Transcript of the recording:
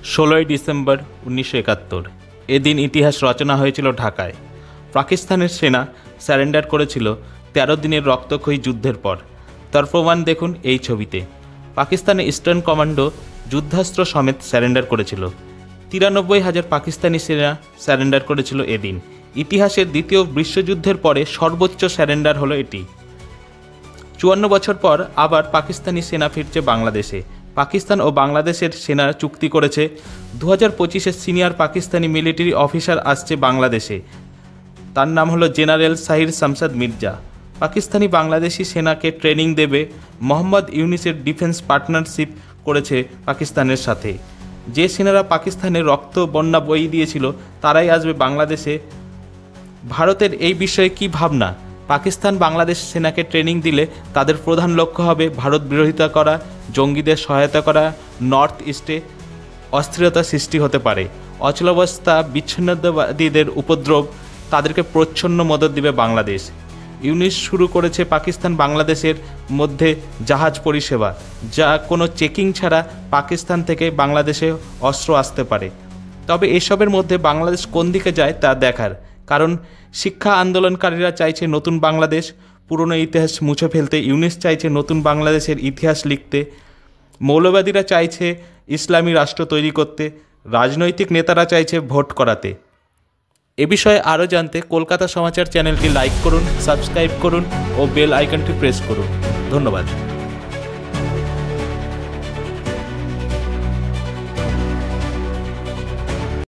16ই December 1971 এদিন ইতিহাস রচনা হয়েছিল ঢাকায়। পাকিস্তানের সেনা স্যারেন্ডার করেছিল 13 দিনের রক্তক্ষয়ী যুদ্ধের পর। তার প্রমাণ দেখুন এই ছবিতে। পাকিস্তানের ইস্টার্ন কমান্ডো যুদ্ধাস্ত্র সমেত স্যারেন্ডার করেছিল। 93,000 পাকিস্তানি সেনা স্যারেন্ডার করেছিল এদিন। ইতিহাসের দ্বিতীয় বিশ্বযুদ্ধের পরে সর্বোচ্চ স্যারেন্ডার হলো এটি। 54 বছর পর আবার পাকিস্তানি সেনা ফিরছে বাংলাদেশে। পাকিস্তান ও বাংলাদেশের সেনা চুক্তি করেছে 2025-এর সিনিয়র পাকিস্তানি মিলিটারি অফিসার আসছে বাংলাদেশে। তার নাম হলো জেনারেল সাহির শামসাদ মির্জা। পাকিস্তানি বাংলাদেশি সেনাকে ট্রেনিং দেবে। মোহাম্মদ ইউনিসের ডিফেন্স পার্টনারশিপ করেছে পাকিস্তানের সাথে। যে সেনারা পাকিস্তানের রক্ত বন্যা বইয়ে দিয়েছিল তারাই আসবে বাংলাদেশে। ভারতের এই বিষয়ে কি ভাবনা? পাকিস্তান বাংলাদেশ সেনাকে ট্রেনিং দিলে তাদের প্রধান লক্ষ্য হবে ভারত বিরোধিতা করা, জঙ্গিদের সহায়তা করা, নর্থ ইস্টে অস্থিরতা সৃষ্টি হতে পারে, অচলাবস্থা, বিচ্ছিন্নতাবাদীদের উপদ্রব, তাদেরকে প্রচ্ছন্ন মদত দিবে বাংলাদেশ। ইউনিস শুরু করেছে পাকিস্তান বাংলাদেশের মধ্যে জাহাজ পরিষেবা, যা কোনো চেকিং ছাড়া পাকিস্তান থেকে বাংলাদেশে অস্ত্র আসতে পারে। তবে এসবের মধ্যে বাংলাদেশ কোন দিকে যায় তা দেখার, কারণ শিক্ষা আন্দোলনকারীরা চাইছে নতুন বাংলাদেশ, পুরনো ইতিহাস মুছে ফেলতে ইউনিস চাইছে নতুন বাংলাদেশের ইতিহাস লিখতে, মৌলবাদীরা চাইছে ইসলামী রাষ্ট্র তৈরি করতে, রাজনৈতিক নেতারা চাইছে ভোট করাতে। এ বিষয়ে আরও জানতে কলকাতা সমাচার চ্যানেলটি লাইক করুন, সাবস্ক্রাইব করুন ও বেল আইকনটি প্রেস করুন। ধন্যবাদ।